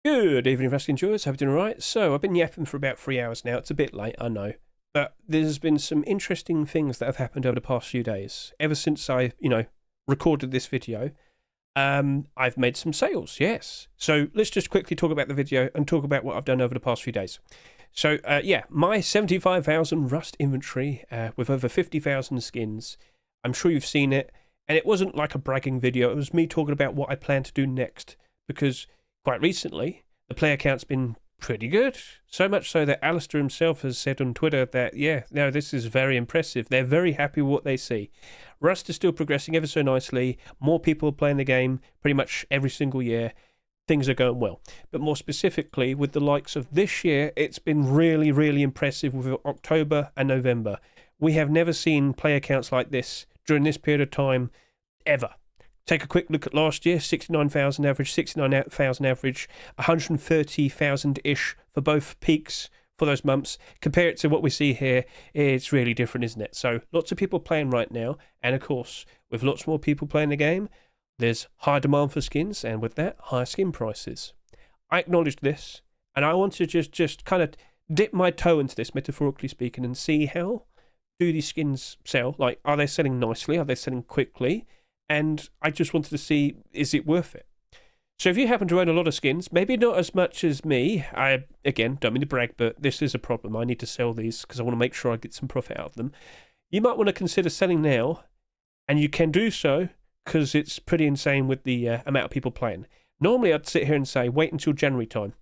Good evening, wrestling enjoyers. Hope you're doing all right. So, I've been yapping for about 3 hours now. It's a bit late, I know. But there's been some interesting things that have happened over the past few days. Ever since I, recorded this video, I've made some sales, yes. So, let's just quickly talk about the video and talk about what I've done over the past few days. So, my 75,000 Rust inventory with over 50,000 skins. I'm sure you've seen it. And it wasn't like a bragging video. It was me talking about what I plan to do next. Because quite recently, the player count's been pretty good. So much so that Alistair himself has said on Twitter that, this is very impressive. They're very happy with what they see. Rust is still progressing ever so nicely. More people are playing the game pretty much every single year. Things are going well. But more specifically, with the likes of this year, it's been really, really impressive with October and November. We have never seen player counts like this during this period of time ever. Take a quick look at last year, 69,000 average, 69,000 average, 130,000-ish for both peaks for those months. Compare it to what we see here, it's really different, isn't it? So lots of people playing right now, and of course, with lots more people playing the game, there's high demand for skins, and with that, higher skin prices. I acknowledge this, and I want to just kind of dip my toe into this, metaphorically speaking, and see how do these skins sell? Like, are they selling nicely? Are they selling quickly? And I just wanted to see, is it worth it? So if you happen to own a lot of skins, maybe not as much as me, I, again, don't mean to brag, but this is a problem. I need to sell these because I want to make sure I get some profit out of them. You might want to consider selling now, and you can do so because it's pretty insane with the amount of people playing. Normally, I'd sit here and say, wait until January time.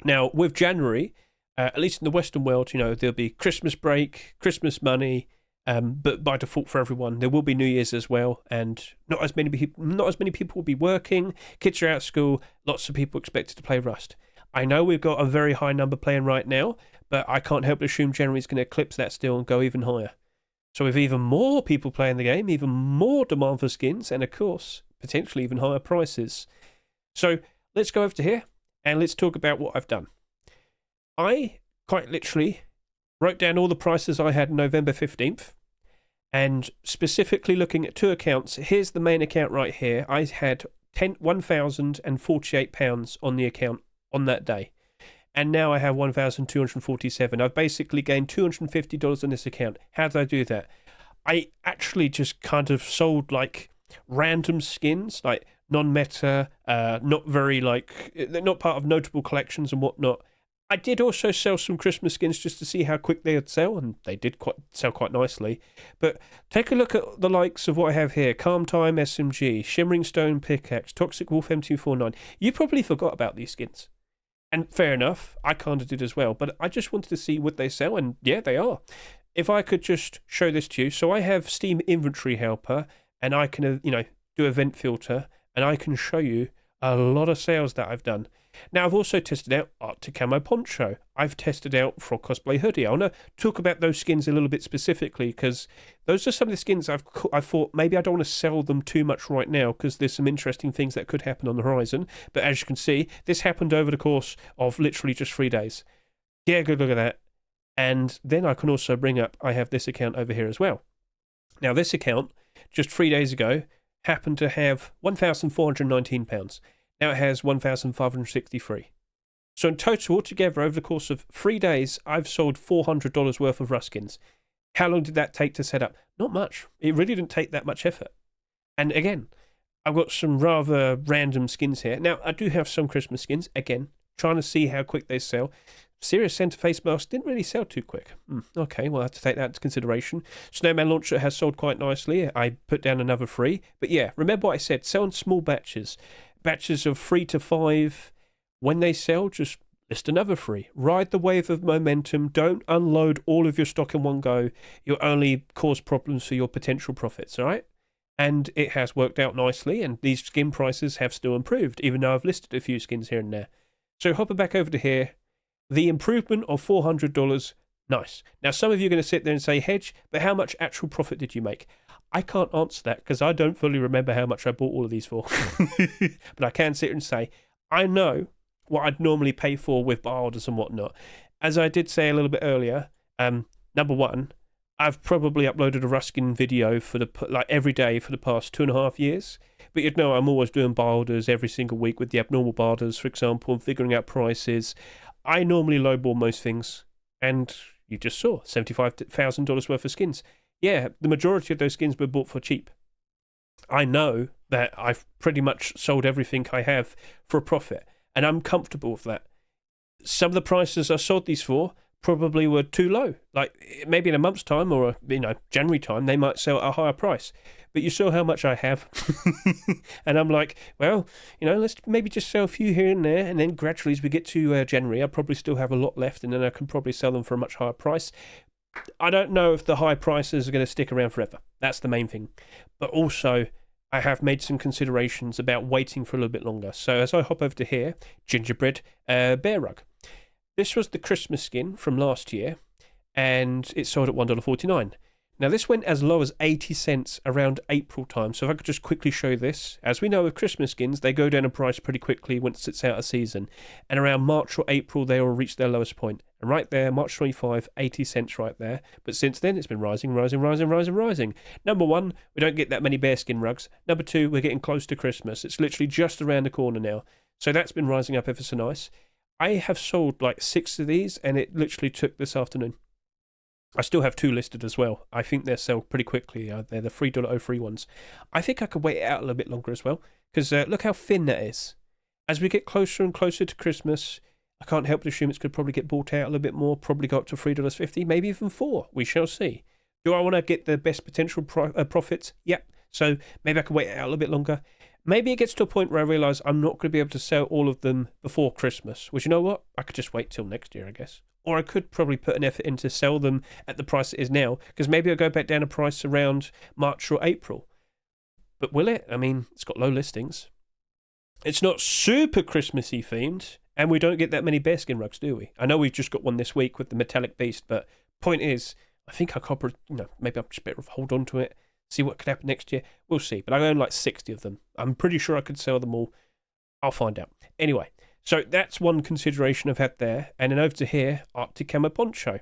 Now, with January, at least in the Western world, there'll be Christmas break, Christmas money, but by default for everyone, there will be New Year's as well, and not as many people will be working. Kids are out of school. Lots of people expected to play Rust. I know we've got a very high number playing right now, but I can't help but assume January is going to eclipse that still and go even higher. So with even more people playing the game, even more demand for skins, and of course, potentially even higher prices. So let's go over to here and let's talk about what I've done. I quite literally wrote down all the prices I had November 15th, and specifically looking at two accounts. Here's the main account right here. I had £1,048 on the account on that day, and now I have $1,247. I've basically gained $250 on this account. How did I do that? I actually just kind of sold like random skins, like non-meta, not very they're not part of notable collections and whatnot. I did also sell some Christmas skins just to see how quick they would sell, and they did sell quite nicely. But take a look at the likes of what I have here. Calm Time SMG, Shimmering Stone Pickaxe, Toxic Wolf M249. You probably forgot about these skins. And fair enough, I kind of did as well. But I just wanted to see would they sell, and yeah, they are. If I could just show this to you. So I have Steam Inventory Helper, and I can, do Event Filter, and I can show you a lot of sales that I've done. Now, I've also tested out Arctic Camo Poncho. I've tested out for Cosplay Hoodie. I want to talk about those skins a little bit specifically because those are some of the skins I thought maybe I don't want to sell them too much right now because there's some interesting things that could happen on the horizon. But as you can see, this happened over the course of literally just 3 days. Yeah, good look at that. And then I can also bring up, I have this account over here as well. Now, this account, just 3 days ago, happened to have £1,419. Now it has 1,563. So in total, altogether, over the course of 3 days, I've sold $400 worth of Rust skins. How long did that take to set up? Not much. It really didn't take that much effort. And again, I've got some rather random skins here. Now, I do have some Christmas skins. Again, trying to see how quick they sell. Serious Center Face Mask didn't really sell too quick. Okay, we'll have to take that into consideration. Snowman Launcher has sold quite nicely. I put down another 3. But yeah, remember what I said. Sell in small batches. Batches of 3 to 5. When they sell, just list another 3. Ride the wave of momentum. Don't unload all of your stock in one go. You'll only cause problems for your potential profits, all right? And it has worked out nicely, and these skin prices have still improved, even though I've listed a few skins here and there. So hopping back over to here, the improvement of $400, nice. Now, some of you are going to sit there and say, Hedge, but how much actual profit did you make? I can't answer that because I don't fully remember how much I bought all of these for. But I can sit and say, I know what I'd normally pay for with buy orders and whatnot. As I did say a little bit earlier, number one, I've probably uploaded a Ruskin video for every day for the past 2.5 years. But you'd know I'm always doing buy orders every single week with the abnormal buy orders, for example, and figuring out prices. I normally lowball most things, and you just saw $75,000 worth of skins. Yeah, the majority of those skins were bought for cheap. I know that I've pretty much sold everything I have for a profit, and I'm comfortable with that. Some of the prices I sold these for probably were too low. Like maybe in a month's time or January time, they might sell at a higher price. But you saw how much I have, and I'm like, well, let's maybe just sell a few here and there, and then gradually as we get to January, I'll probably still have a lot left, and then I can probably sell them for a much higher price. I don't know if the high prices are going to stick around forever. That's the main thing. But also, I have made some considerations about waiting for a little bit longer. So as I hop over to here, Gingerbread Bear Rug. This was the Christmas skin from last year, and it sold at $1.49. Now, this went as low as 80 cents around April time. So if I could just quickly show this. As we know with Christmas skins, they go down in price pretty quickly once it's out of season. And around March or April, they will reach their lowest point. And right there, March 25, 80 cents right there. But since then, it's been rising. Number one, we don't get that many bearskin rugs. Number two, we're getting close to Christmas. It's literally just around the corner now. So that's been rising up ever so nice. I have sold like 6 of these, and it literally took this afternoon. I still have 2 listed as well. I think they'll sell pretty quickly. They're the $3.03 ones. I think I could wait it out a little bit longer as well, because look how thin that is. As we get closer and closer to Christmas, I can't help but assume it's going to probably get bought out a little bit more, probably go up to $3.50, maybe even $4. We shall see. Do I want to get the best potential profits? Yep. So maybe I can wait it out a little bit longer. Maybe it gets to a point where I realise I'm not going to be able to sell all of them before Christmas, which, you know what? I could just wait till next year, I guess. Or I could probably put an effort in to sell them at the price it is now, because maybe I'll go back down a price around March or April. But will it? I mean, it's got low listings. It's not super Christmassy themed, and we don't get that many bearskin rugs, do we? I know we've just got one this week with the metallic beast, but point is, I think I could, maybe I'm just better off hold on to it, see what could happen next year. We'll see. But I own like 60 of them. I'm pretty sure I could sell them all. I'll find out. Anyway, so that's one consideration I've had there. And then over to here, Arctic Camo Poncho.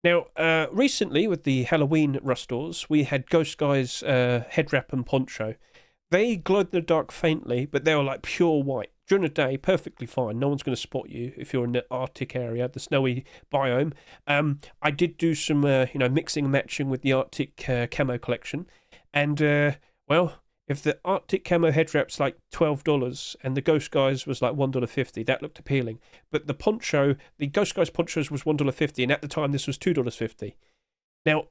Now, recently with the Halloween rustors, we had Ghost Guy's head wrap and poncho. They glowed in the dark faintly, but they were like pure white. During the day, perfectly fine. No one's going to spot you if you're in the Arctic area, the snowy biome. I did do some, mixing and matching with the Arctic camo collection. And, well, if the Arctic camo head wrap's like $12 and the Ghost Guys was like $1.50, that looked appealing. But the poncho, the Ghost Guys ponchos was $1.50, and at the time this was $2.50. Now,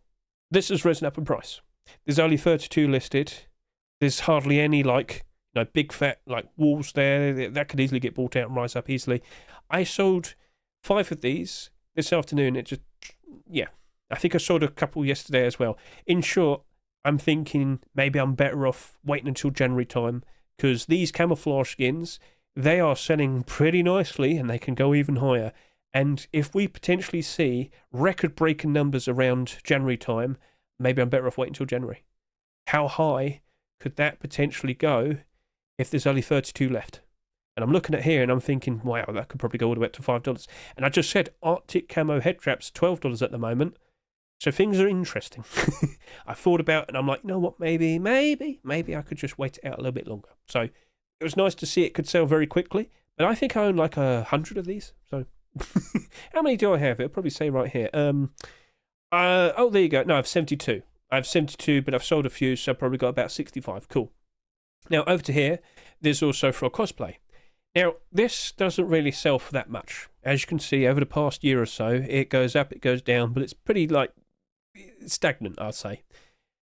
this has risen up in price. There's only 32 listed. There's hardly any big fat walls there that could easily get bought out and rise up easily. I sold 5 of these this afternoon. I think I sold a couple yesterday as well. In short, I'm thinking maybe I'm better off waiting until January time, because these camouflage skins, they are selling pretty nicely and they can go even higher. And if we potentially see record-breaking numbers around January time, maybe I'm better off waiting until January. How high could that potentially go if there's only 32 left? And I'm looking at here and I'm thinking, wow, that could probably go all the way up to $5. And I just said Arctic camo head wraps, $12 at the moment. So things are interesting. I thought about it and I'm like, you know what, maybe I could just wait it out a little bit longer. So it was nice to see it could sell very quickly. But I think I own like 100 of these. So how many do I have? It'll probably say right here. There you go. No, I have 72. I have 72, but I've sold a few, so I've probably got about 65. Cool. Now, over to here, there's also for Cosplay. Now, this doesn't really sell for that much. As you can see, over the past year or so, it goes up, it goes down, but it's pretty, stagnant, I'd say.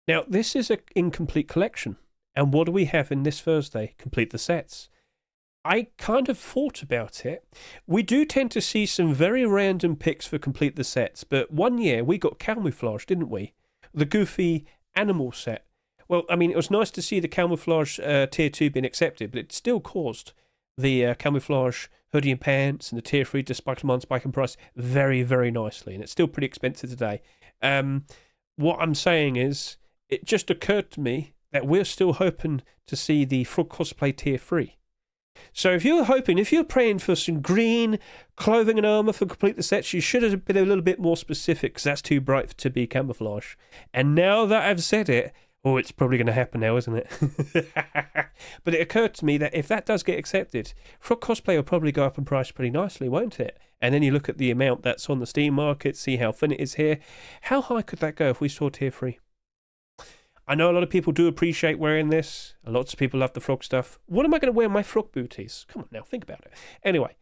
Now, this is an incomplete collection. And what do we have in this Thursday? Complete the sets. I kind of thought about it. We do tend to see some very random picks for complete the sets, but one year we got camouflage, didn't we? The goofy animal set. Well, I mean, it was nice to see the camouflage tier 2 being accepted, but it still caused the camouflage hoodie and pants and the tier 3 despite demand spike in price very, very nicely, and it's still pretty expensive today. What I'm saying is, it just occurred to me that we're still hoping to see the Frog Cosplay tier 3. So if you're praying for some green clothing and armor for complete the sets, you should have been a little bit more specific, because that's too bright to be camouflage. And now that I've said it, oh, it's probably going to happen now, isn't it? But it occurred to me that if that does get accepted, Frog Cosplay will probably go up in price pretty nicely, won't it? And then you look at the amount that's on the Steam market, see how thin it is here. How high could that go if we saw tier 3? I know a lot of people do appreciate wearing this. Lots of people love the frog stuff. What am I going to wear my frog booties? Come on now, think about it. Anyway,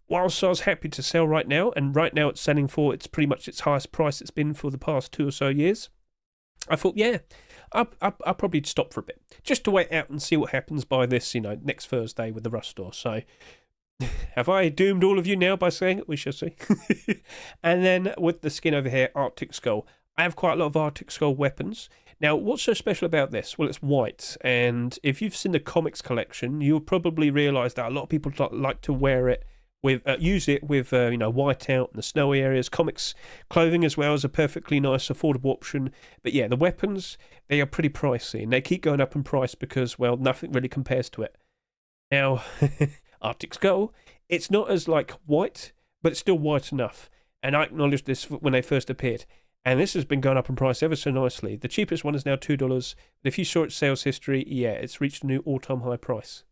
whilst I was happy to sell right now, and right now it's selling for, it's pretty much its highest price it's been for the past 2 or so years, I thought, yeah, I'll probably stop for a bit, just to wait out and see what happens by this, next Thursday with the Rust store. So, have I doomed all of you now by saying it? We shall see. And then with the skin over here, Arctic Skull. I have quite a lot of Arctic Skull weapons. Now, what's so special about this? Well, it's white, and if you've seen the comics collection, you'll probably realise that a lot of people like to wear it with, use it with, white out in the snowy areas. Comics clothing as well is a perfectly nice, affordable option. But yeah, the weapons, they are pretty pricey, and they keep going up in price because, well, nothing really compares to it. Now, Arctic Skull, it's not as white, but it's still white enough. And I acknowledged this when they first appeared. And this has been going up in price ever so nicely. The cheapest one is now $2. But if you saw its sales history, yeah, it's reached a new all-time high price.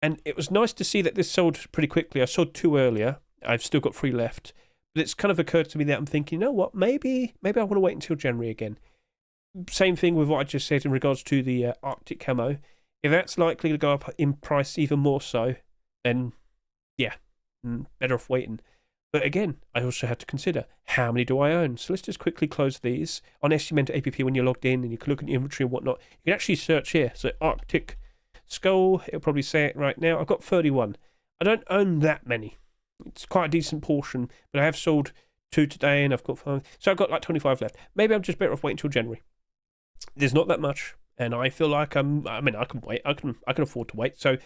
And it was nice to see that this sold pretty quickly. I sold 2 earlier. I've still got 3 left. But it's kind of occurred to me that I'm thinking, you know what, maybe I want to wait until January again. Same thing with what I just said in regards to the Arctic Camo. If that's likely to go up in price even more so, then yeah, better off waiting. But again, I also have to consider, how many do I own? So let's just quickly close these. On Estimate APP, when you're logged in and you can look at the inventory and whatnot, you can actually search here. So Arctic Skull, it'll probably say it right now. I've got 31. I don't own that many. It's quite a decent portion, but I have sold 2 today and I've got 5. So I've got 25 left. Maybe I'm just better off waiting until January. There's not that much, and I feel like I can wait. I can afford to wait. So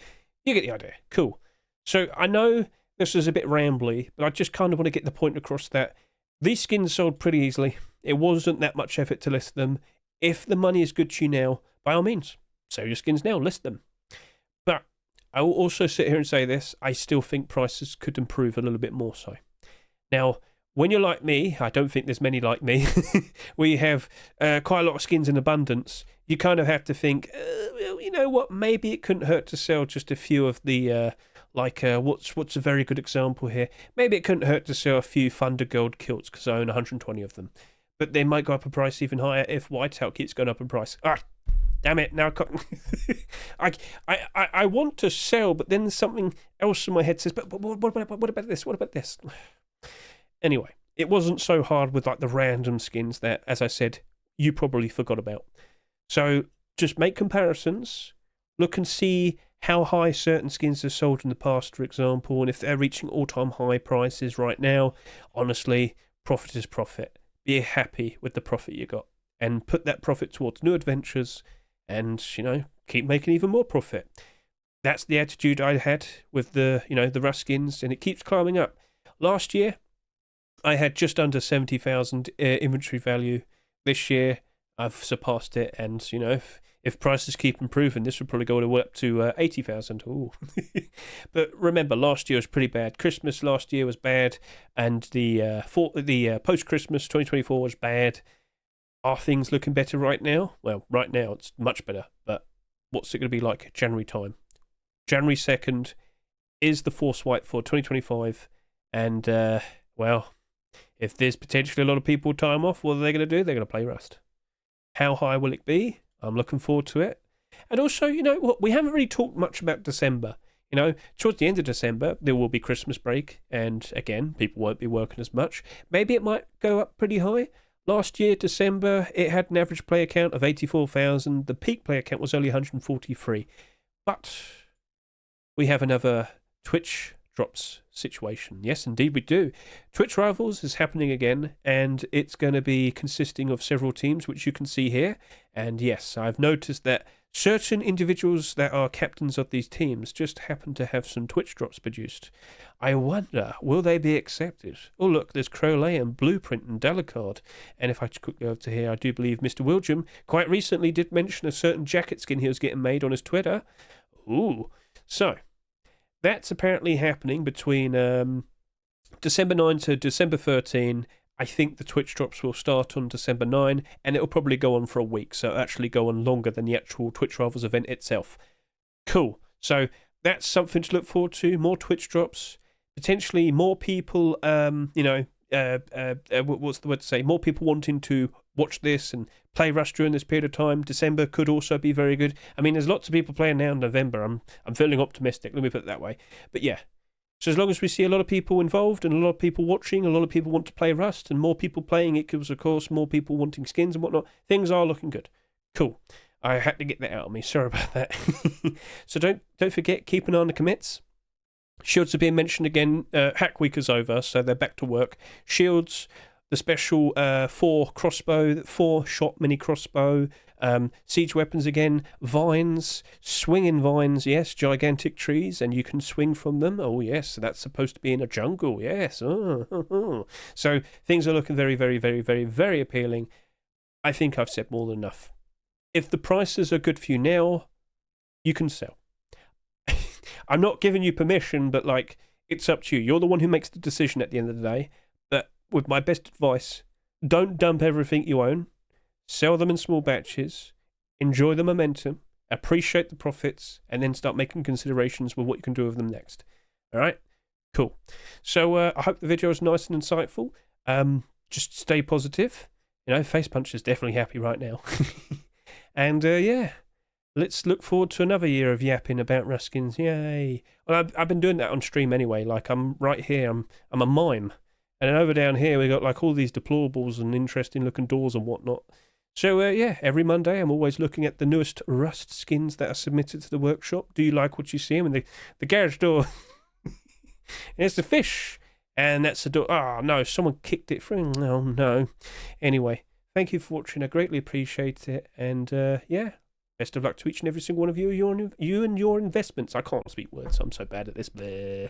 you get the idea. Cool. So I know this is a bit rambly, but I just kind of want to get the point across that these skins sold pretty easily. It wasn't that much effort to list them. If the money is good to you now, by all means, sell your skins now, list them. But I will also sit here and say this, I still think prices could improve a little bit more so. Now, when you're like me, I don't think there's many like me, where you have quite a lot of skins in abundance, you kind of have to think, well, you know what, maybe it couldn't hurt to sell just a few of the... what's a very good example here? Maybe it couldn't hurt to sell a few Thunder Gold kilts because I own 120 of them. But they might go up in price even higher if whiteout keeps going up in price. Ah, damn it! Now I want to sell, but then something else in my head says, but what about this? What about this? Anyway, it wasn't so hard with the random skins that, as I said, you probably forgot about. So just make comparisons, look and see how high certain skins have sold in the past, for example, and if they're reaching all-time high prices right now, honestly, profit is profit. Be happy with the profit you got, and put that profit towards new adventures, and, keep making even more profit. That's the attitude I had with the Rust skins, and it keeps climbing up. Last year, I had just under 70,000 inventory value. This year, I've surpassed it, and, if prices keep improving, this would probably go up to 80,000. Ooh. But remember, last year was pretty bad. Christmas last year was bad, and the post-Christmas 2024 was bad. Are things looking better right now? Well, right now it's much better, but what's it going to be like January time? January 2nd is the Force Wipe for 2025, and, if there's potentially a lot of people time off, what are they going to do? They're going to play Rust. How high will it be? I'm looking forward to it. And also, we haven't really talked much about December. Towards the end of December, there will be Christmas break, and again, people won't be working as much. Maybe it might go up pretty high. Last year, December, it had an average player count of 84,000. The peak player count was only 143. But we have another Twitch drops situation. Yes, indeed we do. Twitch Rivals is happening again, and it's going to be consisting of several teams, which you can see here. And yes, I've noticed that certain individuals that are captains of these teams just happen to have some Twitch drops produced. I wonder, will they be accepted? Oh look, there's Crowley and Blueprint and Delicard. And if I just quickly go over to here, I do believe Mr. William quite recently did mention a certain jacket skin he was getting made on his Twitter. Ooh. So that's apparently happening between December 9 to December 13. I think the Twitch drops will start on December 9, and it'll probably go on for a week, so it'll actually go on longer than the actual Twitch Rivals event itself. Cool. So that's something to look forward to. More Twitch drops, potentially more people. What's the word to say? More people wanting to watch this and play Rush during this period of time. December could also be very good. I mean, there's lots of people playing now in November. I'm feeling optimistic. Let me put it that way. But yeah. So as long as we see a lot of people involved and a lot of people watching, a lot of people want to play Rust, and more people playing it because, of course, more people wanting skins and whatnot, things are looking good. Cool. I had to get that out of me. Sorry about that. So don't forget, keep an eye on the commits. Shields are being mentioned again. Hack week is over, so they're back to work. Shields, the special 4-shot mini crossbow, siege weapons again, vines, swinging vines, yes, gigantic trees, and you can swing from them. Oh yes, that's supposed to be in a jungle, yes. So things are looking very, very, very, very, very appealing. I think I've said more than enough. If the prices are good for you now, you can sell. I'm not giving you permission, but like, it's up to you. You're the one who makes the decision at the end of the day. But with my best advice, don't dump everything you own. Sell them in small batches. Enjoy the momentum. Appreciate the profits. And then start making considerations with what you can do with them next. All right? Cool. So I hope the video is nice and insightful. Just stay positive. You know, Face Punch is definitely happy right now. And yeah, let's look forward to another year of yapping about Ruskins. Yay! Well, I've been doing that on stream anyway. Like, I'm right here. I'm a mime, and then over down here we got like all these deplorables and interesting looking doors and whatnot. So yeah, every Monday I'm always looking at the newest Rust skins that are submitted to the workshop. Do you like what you see? I mean, the garage door. There's the fish, and that's the door. Oh no, someone kicked it through. Oh no. Anyway. Thank you for watching. I greatly appreciate it. And yeah, best of luck to each and every single one of you and your investments. I can't speak words. I'm so bad at this. Bleh.